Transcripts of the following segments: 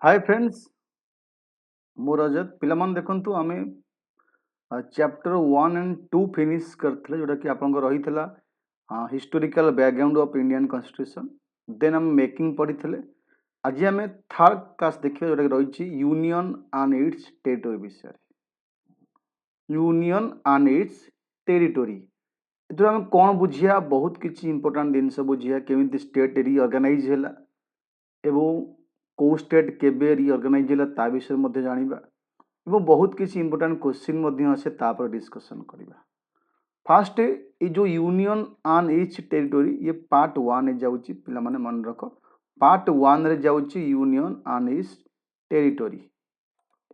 Hi friends मो रजत पिलामान देखंतु आमे चैप्टर 1 एंड 2 फिनिश करथले जोटा कि आपनकर रहितला historical background of Indian constitution then हम मेकिंग पढ़िथले आज आमे थर्ड क्लास देखियो जोटा कि रहिछि यूनियन एंड इट्स टेरिटरी विषय यूनियन एंड इट्स टेरिटरी एथुर हम कोन बुझिया बहुत किछि इंपोर्टेंट दिन सब बुझिया केमिति स्टेट रीऑर्गेनाइज होला एवं को स्टेट केबे रीऑर्गेनाइज होला ता विषय मध्ये जानिबा एवं बहुत किसी इंपोर्टेंट क्वेश्चन आसे तापर डिस्कशन करवा फास्ट ये जो यूनियन एंड ईच टेरिटरी ये पार्ट 1 जाउची पिला माने मन रख पार्ट 1 रे जाउची यूनियन एंड ईच टेरिटरी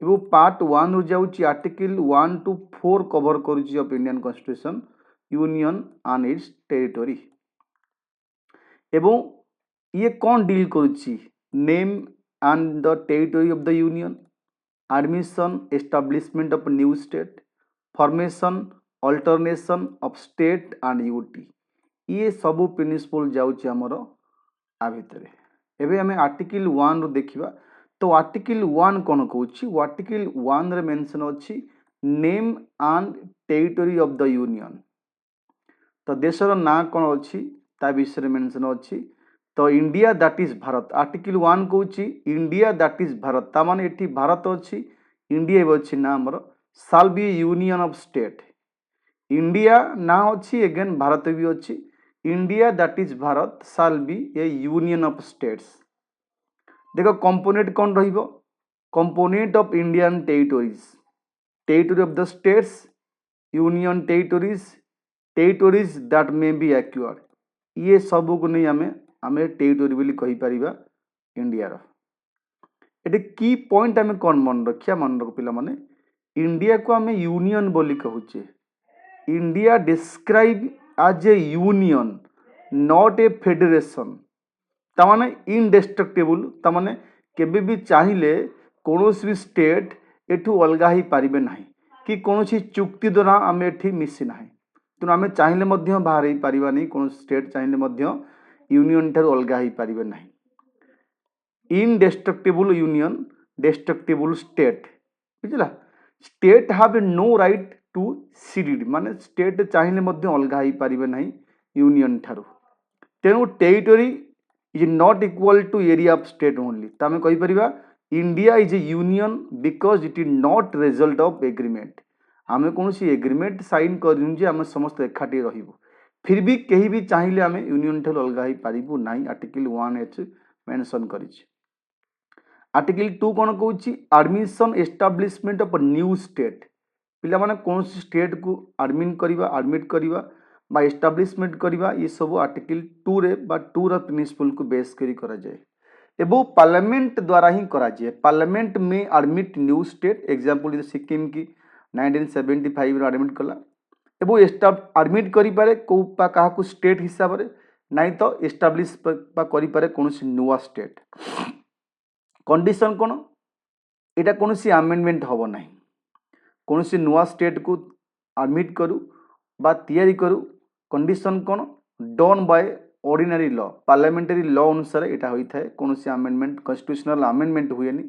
एवं पार्ट 1 रो जाउची आर्टिकल 1 टू 4 कवर करूची of Indian constitution union and each territory एवं ये कौन डील करूची name and the territory of the union admission establishment of new state formation alternation of state and UT ये सबू प्रिंसिपल जाउची हमर आ भितरे एबे हमें आर्टिकल 1 रो देखिबा तो आर्टिकल 1 कोन कहूची आर्टिकल 1 रे मेंशन अछि name and territory of the union तो देशर ना कोन अछि ता विषय मेंशन अछि तो India that is Bharat article 1 कहूची इंडिया दैट इज भारत ता माने एठी भारत अछि इंडिया अछि ना हमर shall be union of state India ना अछि अगेन भारत भी अछि India that is Bharat shall be a union of states देखो कंपोनेंट कौन रहिबो component of Indian territory of the states union territories that may be acquired ये सब को नहीं हमें टेरिटरी बोली कहि परिबा इंडिया रो एटे की पॉइंट हमें कौन मन रखिया मन रख पिला माने इंडिया को हमें यूनियन बोली कहूचे India describe as a union not a federation तामाने इनडेस्ट्रक्टेबल तामाने केबे भी चाहिए कोनोसी भी स्टेट एठू अलगा ही पारिबे नाही कि कोनोसी चुक्ति द्वारा हमें एठी मिसी नाही तो हमें चाहिए मध्य बाहर ही पारिबा नहीं कोन स्टेट चाहिए मध्य यूनियन ठार अलगा ही पारिबे नाही इनडेस्ट्रक्टेबल यूनियन डेस्ट्रक्टेबल स्टेट बुझला state have no right to secede माने स्टेट चाहिए मध्य अलगा ही पारिबे नाही यूनियन ठारू तेणु territory is not equal to area of state only तमें कहि परिबा India is a union because it is not result of agreement आमे कोनोसी एग्रीमेंट साइन करिनु जे आमे समस्त एकाठी रहिबो फिर भी कहीं भी चाहिए आमे यूनियन ठारू अलगा ही पारिबो नाही आर्टिकल 1H मेंशन करिछि आर्टिकल 2 कोन कहूछि admission establishment of new state पिला माने कोनोसी स्टेट को एडमिट करिबा बा एस्टैब्लिशमेंट करिबा ये सब आर्टिकल 2 रे बा 2 रा प्रिंसिपल को बेस करी करा जाए एबो पार्लियामेंट द्वारा ही करा जाए पार्लियामेंट में admit new state example Sikkim की 1975 रे एडमिट कला एबो एडमिट करि पारे को पा काहा को स्टेट हिसाब रे नाही तो एस्टैब्लिश बा करि पारे कोनोसी नुवा स्टेट कंडीशन कोन एटा कोनोसी अमेंडमेंट हबो नाही कोनोसी नुवा स्टेट को एडमिट करू बा तैयारी करू कंडीशन कोन done by ordinary law parliamentary law अनुसार एटा होई थाए कोनोसी अमेंडमेंट कॉन्स्टिट्यूशनल अमेंडमेंट हुएनी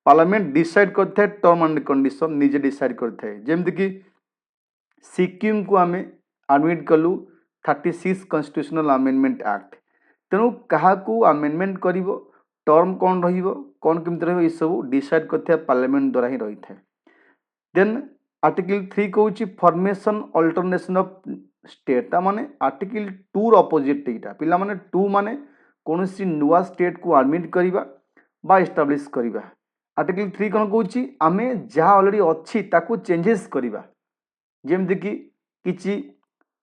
पार्लियामेंट डिसाइड करथाय टर्म एंड कंडीशन निजे डिसाइड करथाय जेमति कि सिक्किम को आमे एडमिट कलु 36 कॉन्स्टिट्यूशनल अमेंडमेंट एक्ट तेणु कहा को अमेंडमेंट करिवो टर्म कौन रहिबो कौन केमति रहिबो ई सब डिसाइड करथाय पार्लियामेंट द्वारा ही रही थाए देन आर्टिकल 3 कहूची फॉर्मेशन अल्टरनेशन ऑफ स्टेट ता माने आर्टिकल 2 रो अपोजिट एटा पिला माने 2 माने कोनोसी नुवा स्टेट को एडमिट करिबा बा एस्टैब्लिश करिबा आर्टिकल 3 कोन कहूची आमे जहा ऑलरेडी अछि ताकू चेंजेस करिबा जेमति कि किछि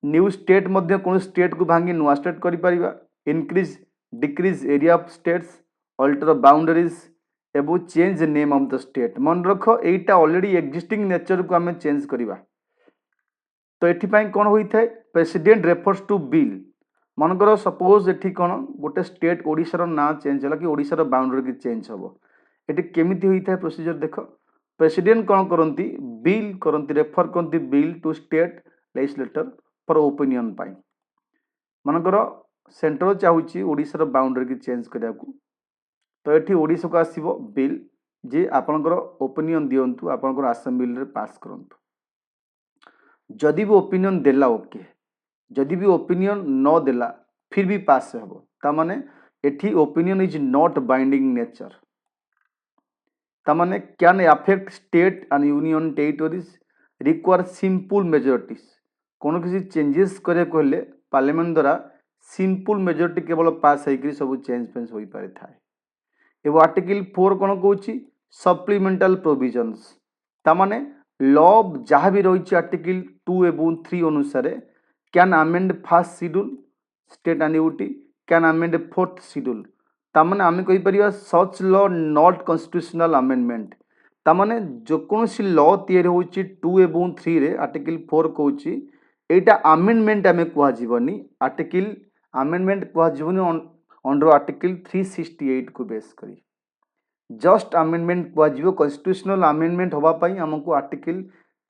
न्यू स्टेट मध्ये कोन स्टेट को भांगी नुवा स्टेट करि परिबा increase decrease area of states alter boundaries एबो change name of the state मन रख एटा ऑलरेडी एग्जिस्टिंग नेचर को हमें चेंज करिबा तो एठी पई कोन होई थाए प्रेसिडेंट रेफर्स टू बिल मनकर सपोज एठी कोन गोटे स्टेट ओडिसा रो ना चेंज होला कि ओडिसा रो बाउंड्री की चेंज हबो एठी केमिति होई थाए प्रोसीजर देखो प्रेसिडेंट कोन करंती बिल करंती रेफर करंती bill to state legislator for opinion पाई मनकर सेंटर चाहूची ओडिसा रो बाउंड्री की चेंज करिया को तो ये ओडिशा को आसीबो बिल जे आपनकर ओपिनियन दियंतु आपनकर असेंबली रे पास करंतु जदि भी ओपिनियन देला ओके जदि भी ओपिनियन न देला फिर भी पास हेबो ता माने एठी opinion is not binding nature ता माने can affect state and union territories require simple majorities कोन किसी चेंजेस करे कहले पार्लियामेंट द्वारा सिंपल मेजॉरिटी केवल पास होई सब चेंज पेंस होई पारे थाए एवं आर्टिकल 4 कौन कौन सप्लीमेंटाल प्रोविजन्स तामाने लॉ जहाँ भी रही आर्टिकल 2 एवं 3 अनुसार can amend first schedule state and can amend fourth schedule तामाने आम कहीपर such law not constitutional amendment तामाने जो कौन लॉ तैयारी हो 2 एवं 3 रे आर्टिकल 4 कौच एटा अमेंडमेंट आम कहनी आर्टिकल अमेंडमेंट कहनी अंडर आर्टिकल 368 को बेस करी जस्ट अमेंडमेंट कह कॉन्स्टिट्यूशनल अमेंडमेंट होगापाई आमको आर्टिकल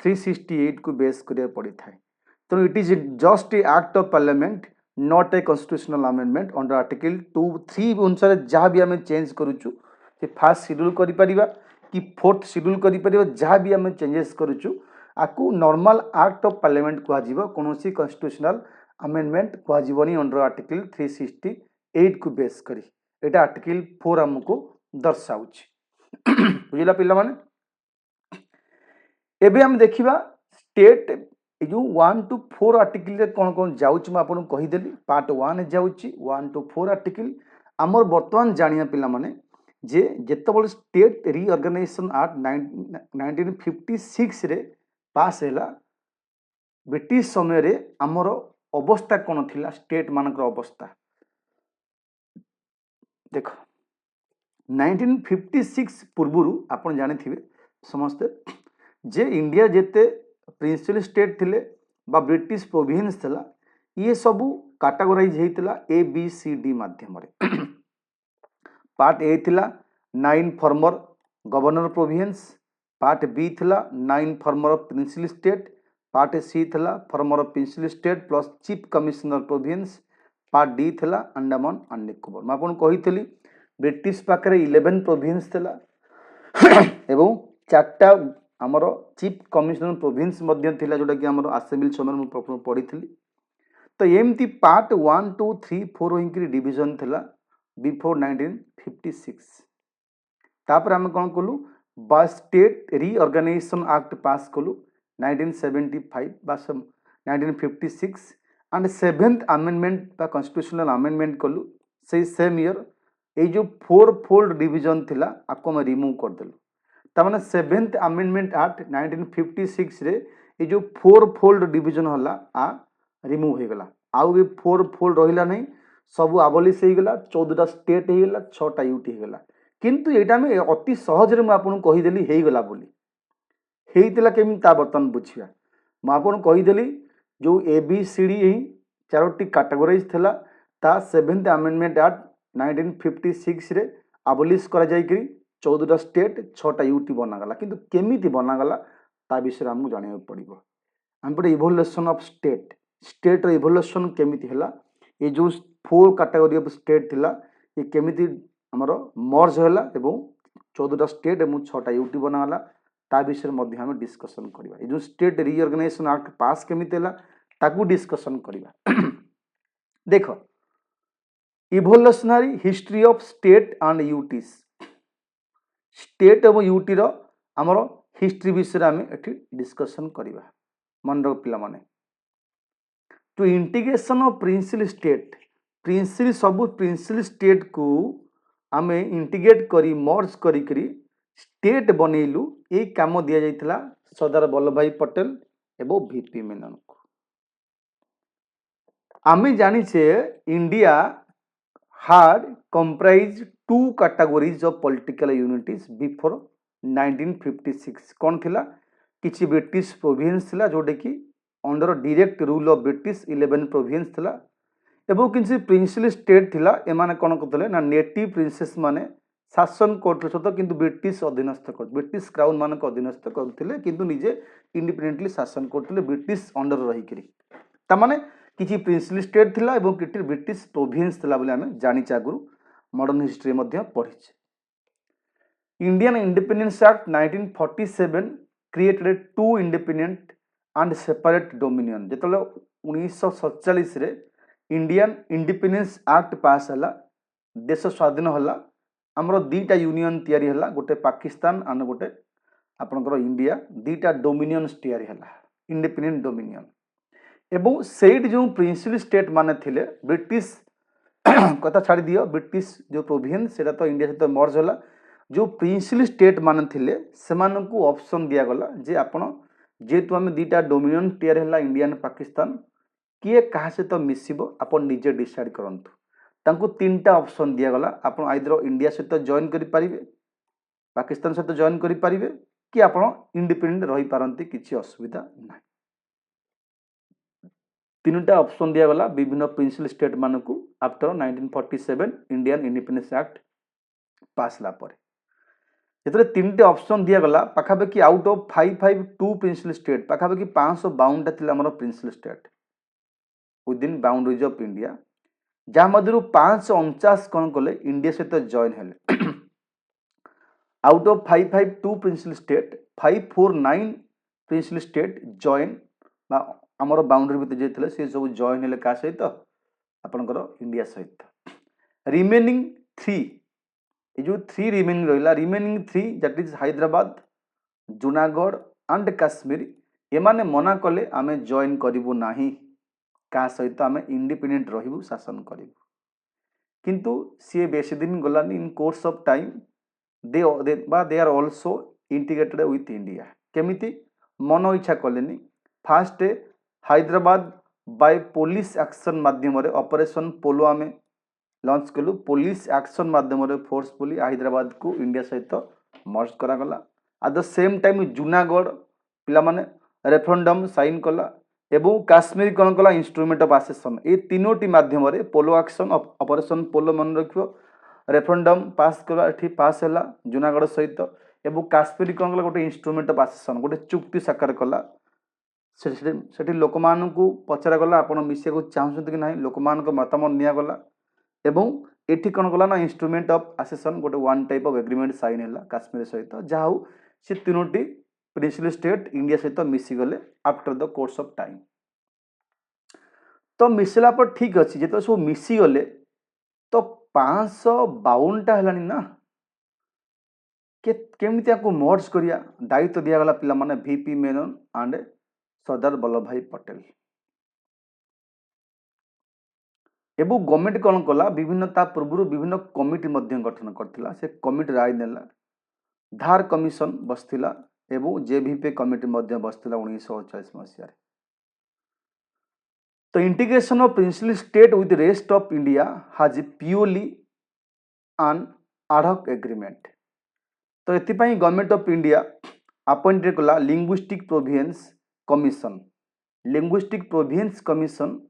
368 को बेस करिया पड़ी थाए तो it is just a act of parliament not a constitutional amendment under article 2-3 अनुसार जहाँ भी आम चेंज करूँ फास्ट शेड्यूल करिपरिबा कि फोर्थ शेड्यूल करिपरिबा जहाँ भी आम चेंजेस करूँ आकु नॉर्मल एक्ट ऑफ पार्लियामेंट कह कौन कॉन्स्टिट्यूशनल अमेंडमेंट कहनी अंडर आर्टिकल 368 को बेस करी एटा आर्टिकल 4 आमको दर्शाऊँ बुझला पिला माने एबे हम देखिबा स्टेट जो 1 to 4 आर्टिकल रे कौन कौन जाउछ मैं आपन कहिदेली पार्ट 1 जाउछ 1 to 4 आर्टिकल आमर वर्तमान जानिया पिला माने जे जेतेबेले स्टेट रीऑर्गेनाइजेशन एक्ट 1956 रे पास हैला ब्रिटिश समय रे आमर अवस्था कौन थिला स्टेट मानकर अवस्था देखो 1956 पूर्व आपन जाने थिबे समस्ते जे इंडिया जेते प्रिंसिपल स्टेट थिले बा ब्रिटिश प्रोविंस थिला ये सबू कैटेगराइज हेतिला ए बी सी डी माध्यम रे पार्ट ए थिला 9 former governor province part B थिला 9 former principal state part C थिला former principal state plus chief commissioner province part D थिला अंडमान एंड निकोबार मैं आपन कहितली ब्रिटिश पाखरे 11 प्रोविंस थिला एवं चारटा आमर चीफ कमिश्नर प्रोविंस मध्य थिला जोटा कि आमर असेंबली समय मैं पढ़ी तो एमती पार्ट 1 2 3 4 होइकरी डिवीजन थिला बिफोर 1956 तापर आम कौन कलु बा स्टेट रीऑर्गेनाइजेशन एक्ट पास कलु 1975 बा 1956 एंड 7th अमेंडमेंट बा कॉन्स्टिट्यूशनल अमेंडमेंट कलु से सेम ईयर ये जो 4 फोल्ड डिवीजन थिला आपको मैं रिमूव कर देलु तामाने 7th अमेंडमेंट एक्ट 1956 रे ये जो 4 फोल्ड डिवीजन हला आ रिमूव हो गला आउ ये 4 फोल्ड रहिला नहीं सब आबलिश हो गला 14टा स्टेट हो गला 6टा यूटी हो गला किंतु एटा में अति सहज रे मैं आपन कहि देली हे गला बोली हेइतिला केमि ता बर्तन बुझिया मैं आपन कहि देली जो ए बी सी डी ही चारोटी कैटेगराइज थिला ता 7th अमेंडमेंट एक्ट 1956 रे आबलिश करा जाय करी 14टा स्टेट 6टा यूटी बनागला किंतु केमिति बनागला ता विषय हमको जानिया पड़िबो हम पड़े इवोल्यूशन ऑफ स्टेट स्टेट रो इवोल्यूशन केमिति हला ये जो 4 कैटेगरी ऑफ स्टेट थिला ये केमिति हमरो मर्ज होला एवं 14टा स्टेट एवं 6टा यूटी बनागला ता विषय मध्ये हम डिस्कशन करबा ये जो स्टेट रीऑर्गेनाइजेशन एक्ट पास केमिति हला ताकू डिस्कशन करबा देखो evolutionary history of state and UTs state एवं यूटी रो हमरो हिस्ट्री विषय आम एठी डिस्कशन करबा मन रख पिला माने टू इंटीग्रेशन ऑफ प्रिंसिपल सब प्रिंसिपल स्टेट को आम इंटीग्रेट करी मर्ज करी स्टेट बनैलु ये काम दिया जाइथिला सरदार वल्लभ भाई पटेल एवं वीपी मेनन को आम जानिछे India had comprised 2 categories of political unities before 1956 कौन थिला किछि ब्रिटिश प्रोविंस थिला जोटे कि under direct rule of British 11 province थिला एवं किछि प्रिंसिपल स्टेट थिला एमाने कोन करथले ना नेटिव प्रिंसेस माने शासन करथले सत किंतु ब्रिटिश अधीनस्थ कर ब्रिटिश क्राउन मानक अधीनस्थ करथले किंतु निजे इंडिपेंडेंटली शासन करथले ब्रिटिश अंडर रही करी ता माने किछि प्रिंसिपल स्टेट थिला एवं किछि ब्रिटिश प्रोविंस थिला बोले आमे जानि चागुरु मॉडर्न हिस्ट्री मध्ये पढिछे Indian Independence Act 1947 created two independent and separate dominion. ଯେତେବେଳେ 1947 ରେ इंडियन इंडिपेंडेंस एक्ट पास है, देश स्वाधीन है, आमर दीटा यूनियन तैयारी है, गोटे पाकिस्तान आंड गोटे आपणकर इंडिया, दीटा डोमिनियन तैयारी है, इंडिपेंडेंट डोमिनियन। एवं सेठ जो प्रिंसिपल स्टेट माने थिले ब्रिटिश कथा छाड़ी दियो, ब्रिटिश जो प्रोविंस सेटा तो इंडिया सहित मर्ज है, जो प्रिंसिपल स्टेट माने थिले सेमानकु ऑप्शन दिया गला जे आपण जेतु आम दीटा डोमिनियन तैयारी है इंडिया एंड पाकिस्तान, किए क्या सहित मिसब आप निजे डिसाइड करंतु। तांको तीनटा ऑप्शन दिया गला, आप आइदर इंडिया सहित जॉइन करि परिबे, पाकिस्तान सहित जॉइन करि परिबे, कि आप इंडिपेंडेंट रही पारंती, किछि असुविधा ना। तीनटा ऑप्शन दिया गला विभिन्न प्रिंसिपल स्टेट मानकु after 1947 Indian Independence Act pass ला परे। जेतले तीनटे ऑप्शन दिया गला पाखापाखि आउट ऑफ 552 प्रिंसिपल स्टेट पाखापाखि 552 टा थिला हमर principal state within boundaries of India, जहाँ मध्य 549 कौन कले इंडिया सहित जॉइन हेले। Out of 552 principal state 549 principal state join आमर बाउंड्री भितर जे से सब जॉइन हेले का सहित आपनकर इंडिया सहित। रिमेनिंग 3 जो 3 रिमेनिंग रहिला, remaining 3 that is Hyderabad, Junagadh and Kashmir, एमाने मना कले आमे जॉइन करिवु नाही, का सहित आमे इंडिपेंडेंट रहिबु, शासन करिवु। किंतु सी बेसी दिन गलानी, in course of time they are also integrated with India. केमिति मन इच्छा कलेनी, first Hyderabad by police action माध्यम रे ऑपरेशन पोलो आमे लॉन्च कलु। पुलिस एक्शन माध्यम रे फोर्सफुली हैदराबाद को इंडिया सहित मर्ज करा गला। At the same time Junagadh पिला माने रेफरेंडम साइन कला एवं काश्मीर कौन कला इंस्ट्रूमेंट ऑफ आसेसन। ये तीनोटी माध्यम रे पोलो एक्शन ऑपरेशन पोलो मन रखियो, रेफरेंडम पास कला एठी पास हैला जूनागढ़ सहित, एवं काश्मीर कौन कला गोटे इंस्ट्रूमेंट ऑफ आसेसन, गोटे चुक्ति साकार कला। सेठी लोक मानकु पचरा गला आपण मिसे को चाहउछंत कि नाही, लोक मानक मतामत निया गला एवं एठी कौन कला ना इंस्ट्रूमेंट ऑफ आसेसन गोटे one type of agreement sign हैला काश्मीर सहित, जहाउ से तीनोटी प्रिंसिपल स्टेट इंडिया सहित मिसी गले after the course of time. तो मिसला पर ठीक अच्छी जो सब मिसी गले तो 552 टा हेलानी ना, केमिति आपको मर्ज करिया दायित्व दिया गला पिला माने वीपी मेनन एंड सरदार वल्लभ भाई पटेल। एवं गवर्नमेंट कौन कला विभिन्न पूर्व विभिन्न कमिटी गठन करथिला, से कमिटी राय नेला, धार कमिशन बसथिला एवं जेवीपी कमिटी बसथिला 1948 मसीह। तो integration of principal state with rest of India has purely an ad hoc agreement. तो एथिपाई गवर्नमेंट ऑफ इंडिया अपॉइंटेड कला linguistic province commission. Linguistic province commission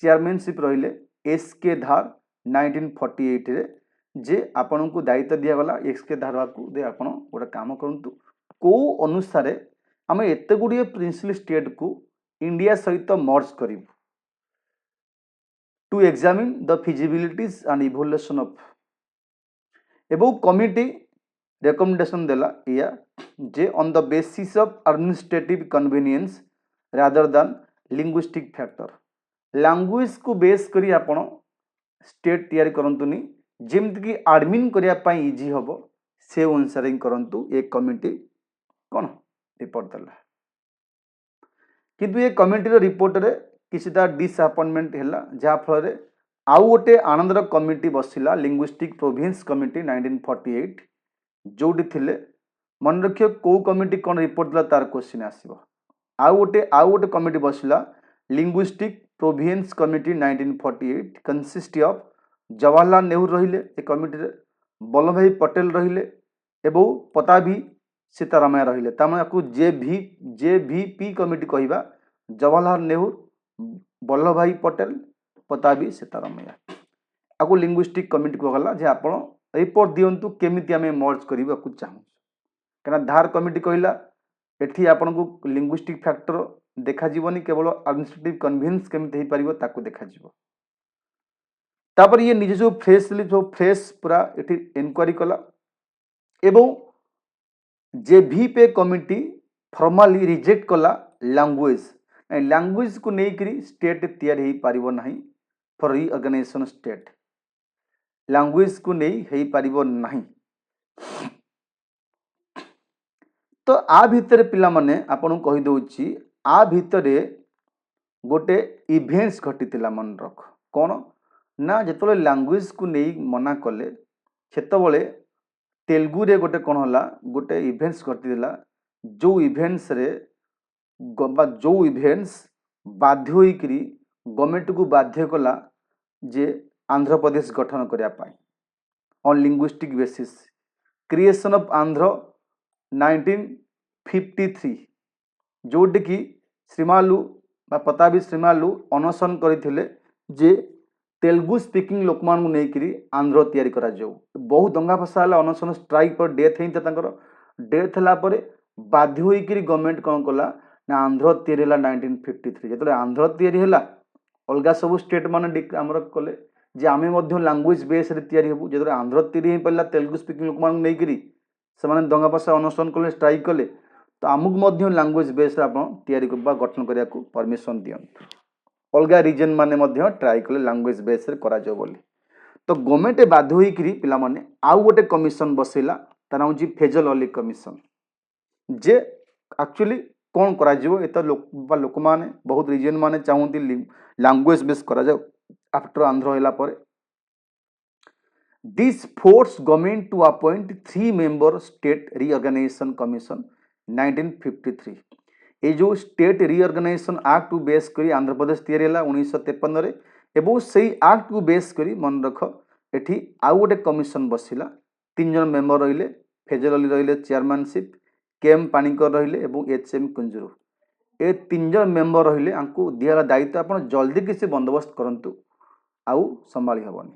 chairmanship रहिले एस.के. धार 1948 रे, जे आपन को दायित्व दिया गला एस.के. धार को दे आपण गोटे काम करंतु को अनुसार आम एते गुड़िए प्रिंसिपल स्टेट को इंडिया सहित मर्ज करिवु to examine the feasibilities and evolution of. एवं कमिटी रिकमेंडेशन देला या जे on the basis of administrative convenience rather than linguistic factor, language को बेस करी आपण स्टेट तैयारी करंतुनी, जेमति कि एडमिन करिया पई इजी हबो से अनुसार ही करंतु। एक कमिटी कौन रिपोर्ट देला, किंतु ये कमिटी रिपोर्ट रे किसिटा डिसअपॉइंटमेंट हैला, जहा फल आउ गोटे आनंदर कमिटी बसिला लिंग्विस्टिक प्रोविंस कमिटी 1948, जोटी थिले मन रखियो को कमिटी कौन रिपोर्ट देला तार क्वेश्चन आसीबो। आउ गोटे कमिटी बसिला linguistic province committee 1948 consist of Jawaharlal Nehru रहिले ए कमिटी रे, वल्लभ भाई पटेल रहिले एवं पताभी सीतारामैया रहिले। तामे आपको जेवीपी कमिटी कहिबा जवाहरलाल नेहरू, वल्लभ भाई पटेल, पताभी सीतारामैया। आपको लिंग्विस्टिक कमिटी को गला जे आपण रिपोर्ट दियंतु केमिति आमे मर्ज करिबा को चाहू, कना धार कमिटी कहिला एठी आपण को लिंग्विस्टिक फैक्टर देखा जीवनी, केवल एडमिनिस्ट्रेटिव कन्वीनियंस केमिति हे परिबो ताको देखा जीवो। तापर ये निजे जो फ्रेश पूरा एठी इंक्वायरी कला एवं जेवीपे कमिटी फॉर्मली रिजेक्ट कला लैंग्वेज लैंग्वेज को लेकर स्टेट तैयारी हो पारिबो नहीं फॉर रिऑर्गेनाइजेशन स्टेट लैंग्वेज को नहीं हो पारिबो नहीं तो आ भितर पिला माने आपन कहि दउची आ भितरे गोटे इवेंट्स घटी मन रख कौन ना जो लैंग्वेज को नहीं मना कले से तेलुगु रे गोटे कौन होला गोटे इवेंट्स घटी जो इवेंट्स रे जो इवेंट्स बाध्य होइकरी गवर्नमेंट को बाध्य कला जे आंध्र प्रदेश गठन करने on linguistic basis creation of Andhra 1953 जोटी की श्रीमालु पताबी श्रीमालु अनशन करते जे तेलुगु स्पीकिंग लोक मान नहीं आंध्र तैयारी करा जाऊ बहुत दंगा फसाला अनशन स्ट्राइक पर डेथ होता डेथ है बाध्य होकर गवर्नमेंट कौन कला ना आंध्र तैयारी है 1953 जो आंध्र तैयारी है अलग सब स्टेट मान आमर कले जे आम लांगुएज बेस तैयारी हबू जो आंध्र तैयारी हो पारा तेलुगु स्पीकिंग लोक मान नहीं से दंगा फसा अनशन कले स्ट्राइक कले तो आमको लांगुएज बेस तैयारी गठन करने को परमिशन दियंतु अलग रिजन माने ट्राई कले लांगुएज बेस करा जाओ बोली तो गवर्नमेंट बाध्य होकर पिला माने आउ गोटे कमिशन बसैला तार हूँ फैजल अली कमिशन जे एक्चुअली कौन करा जिवो ए तो लोक माने बहुत रिजन माने चाहती लांगुएज बेस करा जाओ आफ्टर आंध्र होला परे this force government to appoint 3 member state reorganisation commission 1953 ये जो स्टेट रिऑर्गेनाइजेशन एक्ट को बेस करी आंध्र प्रदेश तैयारी है 1953 एवं से एक्ट को बेस करी मन रख एठी आउ गोटे कमिशन बसिला 3 जन मेंबर रहिले फैजल अली रहिले चेयरमैनशिप केएम पाणिकर रहिले एवं एचएम कुंजरू ए 3 जन मेंबर रहिले आंकु दिया दायित्व आपण जल्दी किसी बंदोबस्त करंतु आउ संभाली हबनी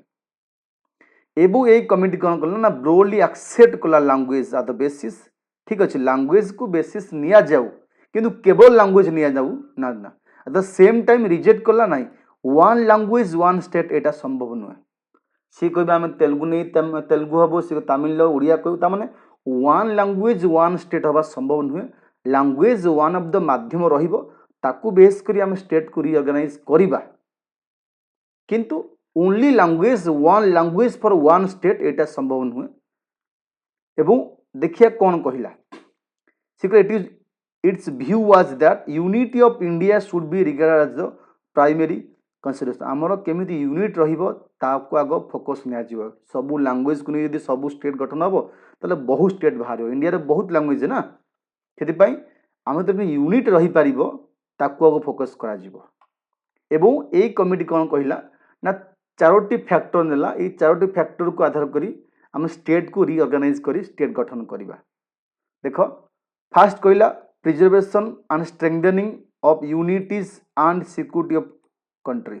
एवं ए कमिटी कौन कला ना ब्रोडली एक्सेप्ट कला लैंग्वेज एट द बेसिस ठीक अच्छे लैंग्वेज को बेसिस निया जाऊ किंतु केवल लैंग्वेज निया जाऊ ना ना at the same time reject कला ना वन लैंग्वेज वन स्टेट एटा संभव नुहे सी कह आम तेलुगु नहीं तेलुगु हम सी तमिल ओडिया कहूँ मैंने वन लैंग्वेज वन स्टेट हवा संभव नुहे लैंग्वेज वन ऑफ द माध्यम रही बेस करी आम स्टेट को रिऑर्गेनाइज करवा किंतु only language for one state एटा संभव नुहे एवं देखिए कौन कहला it's view was that unity of India should be regarded as the primary consideration आमर केमिति यूनिट रहिबो ताको आगो फोकस निया जिवो सब लैंग्वेज को यदि सब स्टेट गठन हबो तले बहुत स्टेट बाहर इंडिया रे बहुत लैंग्वेज है ना सेति पई आम तो यूनिट रही पारिबो ताको आगो फोकस करा जिवो एवं ए कमिटी कोन कहिला ना चारोटी फैक्टर नेला ए चारोटी फैक्टर को आधार करी आम स्टेट को रिऑर्गेनाइज करी स्टेट गठन करवा देखो फास्ट कहला preservation and strengthening of unities and security of country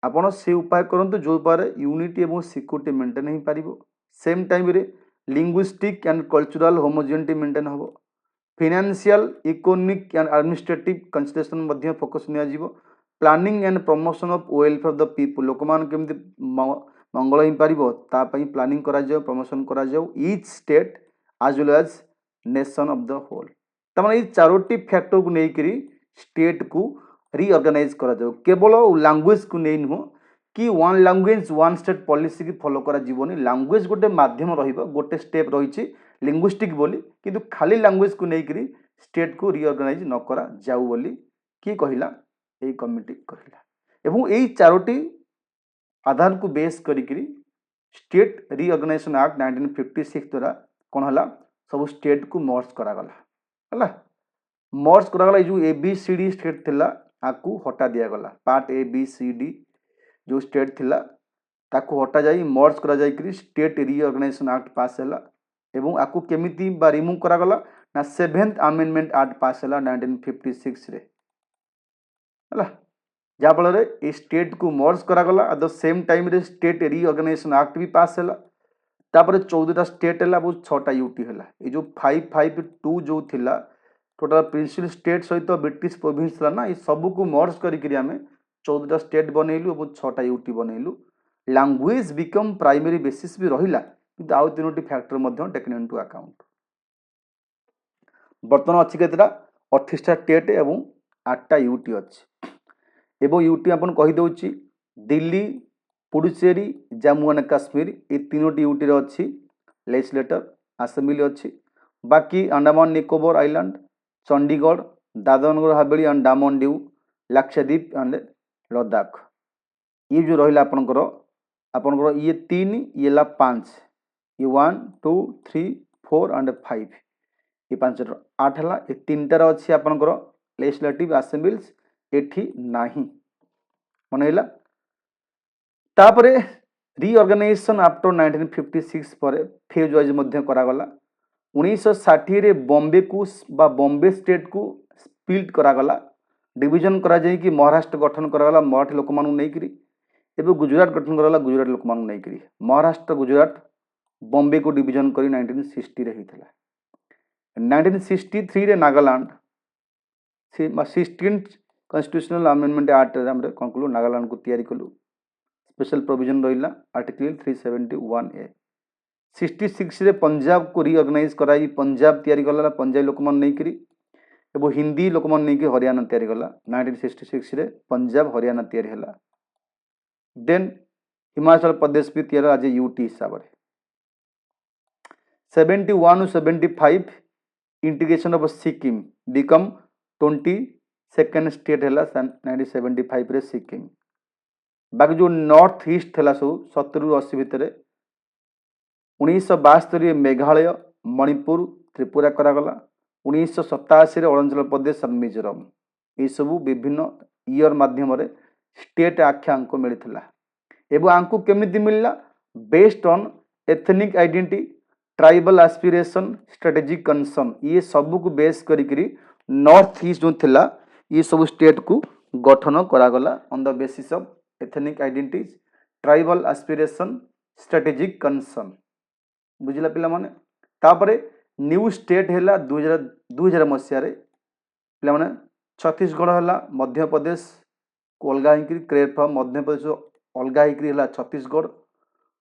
आपण से उपाय करंतु जो उपाय यूनिटी एवं सिक्योरिटी मेंटेन हो पारिबो सेम टाइम रे linguistic and cultural homogeneity maintain हो financial economic and administrative consideration मध्ये फोकस निया जीवो planning and promotion of welfare of the people लोक मान केमति मंगल हो पारिबो ता पई प्लानिंग करा जाओ प्रमोशन करा जाओ each state as well as nation of the whole तमाने ये चारोटी फैक्टर को लेकर स्टेट को रिऑर्गेनाइज करा जाओ केवल लैंग्वेज को नहीं नुह कि one language one state policy की फॉलो करा जीवनी लैंग्वेज गोटे माध्यम रहिबो गोटे स्टेप रही लिंग्विस्टिक बोली किंतु खाली लैंग्वेज को लेकर स्टेट को रिऑर्गेनाइज न करा जाऊ बोली कि कहिला ए कमिटी कहिला एवं एई चारोटी आधार को बेस करी स्टेट रिऑर्गेनाइजेशन एक्ट 1956 द्वारा कौन हला सब स्टेट को मर्ज करागला मर्ज करागला जो ABCD स्टेट थिला आकु हटा दिया गला पार्ट ABCD जो स्टेट थिला ताकु हटा जाई मर्ज करा जाई करी स्टेट रिऑर्गेनाइजेशन एक्ट पास हैला एवं आकु केमिति बा रिमूव करागला ना 7th अमेंडमेंट एक्ट पास हैला 1956 रे हला जा फल रे स्टेट को मर्ज करागला एट द सेम टाइम रे स्टेट रिऑर्गेनाइजेशन एक्ट भी पास हैला तापर 14टा स्टेट है वो 6टा यूटी है ये जो 552 जो थिला टोटल प्रिंसिपल स्टेट सहित ब्रिटिश प्रोविंस ना ये सब को मर्ज करी आम 14टा स्टेट बनइलु और 6टा यूटी बनइलु लैंग्वेज बिकम प्राइमरी बेसिस भी रहिला किंतु आउ 3टी फैक्टर टेकन इनटू अकाउंट बर्तमान अच्छी केतटा 38टा स्टेट एवं 8टा यूटी अच्छी एवं यूटी आपन कही दउची दिल्ली पुडुचेरी जम्मू एंड काश्मीर ये तीनोटी यूटी रे अच्छी लेजिस्लेटर असेंबली अच्छी बाकी Andaman Nicobar island Chandigarh Dadar Nagar Haveli and Daman Dew Lakshadweep and Ladakh ये जो रहा आपंकर ये 3 ये ला 5 ये 1 2 3 4 एंड 5 ये 5 8 है ये 3टार अच्छी आपंकर लेजिस्लेटिव असेंबलीज एठी नाही मन है तापरे रिऑर्गेनाइजेशन आफ्टर 1956 पर फेज वाइज मध्य करागला 1960 रे बॉम्बे को बा बॉम्बे स्टेट को स्प्लिट करागला डिवीजन करा जाई कि महाराष्ट्र गठन करागला मराठी लोक मानू नहीं करी एवं गुजरात गठन करागला गुजरात लोक मानू नहीं करी महाराष्ट्र गुजरात बॉम्बे को डिवीजन करी 1960 रे हिथला 1963 रे Nagaland 16th constitutional amendment act रे हमरे कंक्लूड नागालैंड को तैयारी कलु स्पेशल प्रोविजन रहिला आर्टिकल 371 ए 66 रे पंजाब को रिऑर्गेनाइज कराई पंजाब तैयारी कला पंजाबी लोक मान नहीं करी एवं हिंदी लोक मान नहीं कि हरियाणा तैयारी कला 1966 रे पंजाब हरियाणा तैयारी हला देन हिमाचल प्रदेश भी तैयारी आज यूटी हिसाब रे 71 to 75 integration of Sikkim become 22nd state है 1975 रे सिक्किम बाकी जो नॉर्थ ईस्ट है सब 70 ରୁ 80 भितर 1972 मेघालय मणिपुर त्रिपुरा करागला 1987 अरुणाचल प्रदेश और मिजोरम ये सब विभिन्न ईयर माध्यम स्टेट आख्या आंक मिलता एवं आंक केमिति मिलला based on ethnic identity tribal aspiration strategic concern ये सब को बेस करी नॉर्थ ईस्ट जो थिला ये सब स्टेट को गठन करागला on the basis of ethnic identity tribal aspiration strategic concern बुझिला पिला माने तापरे न्यू स्टेट हैला 2000 मसिया रे पिला माने छत्तीसगढ़ हैला मध्य प्रदेश को अलगा hickory create from Madhya Pradesh अलगा हिकरी हैला छत्तीसगढ़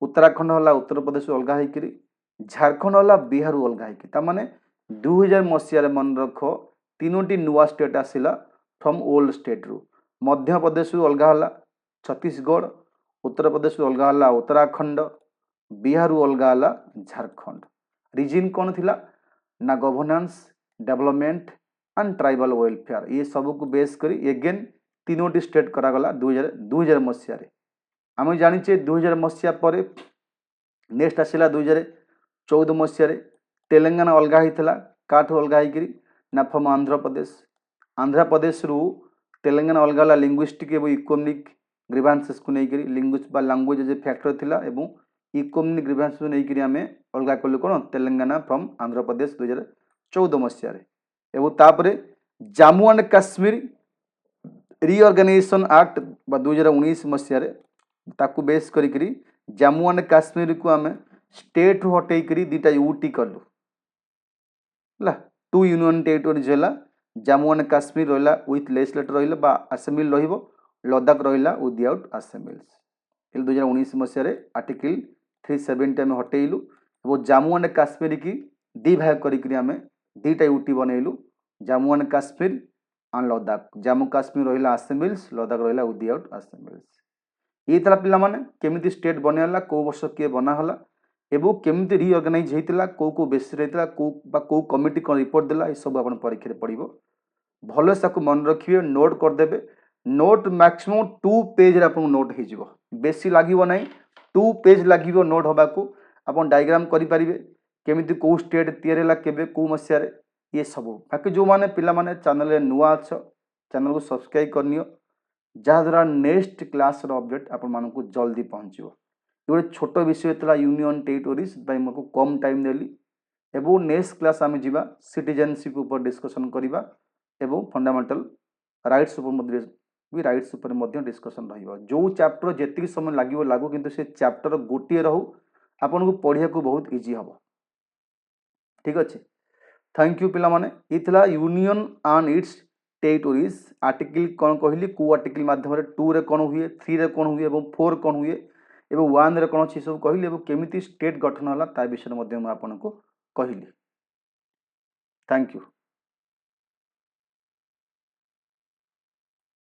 उत्तराखंड हैला उत्तर प्रदेश अलगा हिकरी झारखंड हैला बिहार अलगा हिकरी ता माने 2000 मसिया रे मन रखो तीनोटी नुवा स्टेट आसिला फ्रॉम ओल्ड स्टेट रु मध्य प्रदेश रु अलगा हैला छत्तीसगढ़ उत्तर प्रदेश रु अलगा हैला उत्तराखंड बिहार अलगा है झारखंड रीजन कौन थिला ना governance development and tribal welfare ये सब को बेस करी एगेन तीनोटी स्टेट करागला 2000 मसीह आम जाचे 2000 मसीहा पर नेक्स्ट आसला 2014 मसीह तेलंगाना अलगा होता काठू अलगा होकर ना फ्रॉम आंध्र प्रदेश रु तेलंगाना अलगा है लिंग्विस्टिक एवं इकोनॉमिक ग्रीवांसेस को लेकर लिंग्विस्ट बा लैंग्वेज फैक्टर थिला एवं इकोनॉमिक ग्रीवांस नहीं आम अलग कलु कौन तेलंगाना फ्रॉम आंध्र प्रदेश 2014 मसीह एवं तापरे Jammu and Kashmir reorganisation act 2019 मसीह ताकू बेस करी जम्मू एंड काश्मीर को आम स्टेट रु हटई करी दुटा यूटी कलु है 2 यूनियन टेरिटोरीज है जम्मू एंड काश्मीर रहा विथ लेजिस्लेटर रहा असेंबली लद्दाख रहा विदाउट असेंबली 2019 मसीह आर्टिकल 370 आम हटेलु और जम्मू एंड काश्मीर की दी भाग करी आम दुटा यूटी बनइलु जम्मू एंड काश्मीर एंड लद्दाख जम्मू काश्मीर रहा असेंबलीज लद्दाख रहा विदाउट असेंबलीज ये था पिला माने केमिति स्टेट बनला को वर्ष किए बनाला एवं केमिति रिऑर्गेनाइज होता को बेसिस होता को कमिटी कौन रिपोर्ट देला ये सब आप परीक्षा पड़ो भल से मन रखिए नोट करदे नोट मैक्सिमम 2 पेज रे आपन नोट हो बेसी लगे ना 2 पेज लगे नोट हवा को आप डायग्राम करें केमिति को स्टेट तैयारी केबे को मसीह ये सब बाकी जो मैंने पिला माने चैनल नुआ अच्छ चैनल को सब्सक्राइब करनियो जहाद्वारा नेक्स्ट क्लास अपडेट आपण को जल्दी पहुँचो ये गोटे छोट विषय था यूनियन टेरिटोरीज को कम टाइम देली एवं नेक्स्ट क्लास आम जा सिटीजनशिप ऊपर डिस्कसन करवा एवं फंडामेंटल राइट्स भी राइट्स ऊपर डिस्कसन रहिबा जो चैप्टर जेतिक समय लागिवो लागो किंतु से चैप्टर गोटे रहू आपन को पढ़िया को बहुत इजी हम ठीक अच्छे थैंक यू पिला माने इथला union and it's territories article कौन कहली को आर्टिकल माध्यम 2 रे कौन हुए 3 रे कौन हुए एवं 4 कौन हुए एवं 1 रे कौन अच्छी सब कहली एवं केमिति स्टेट गठन होला ता विषय मध्ये मैं आपन को कहली थैंक यू।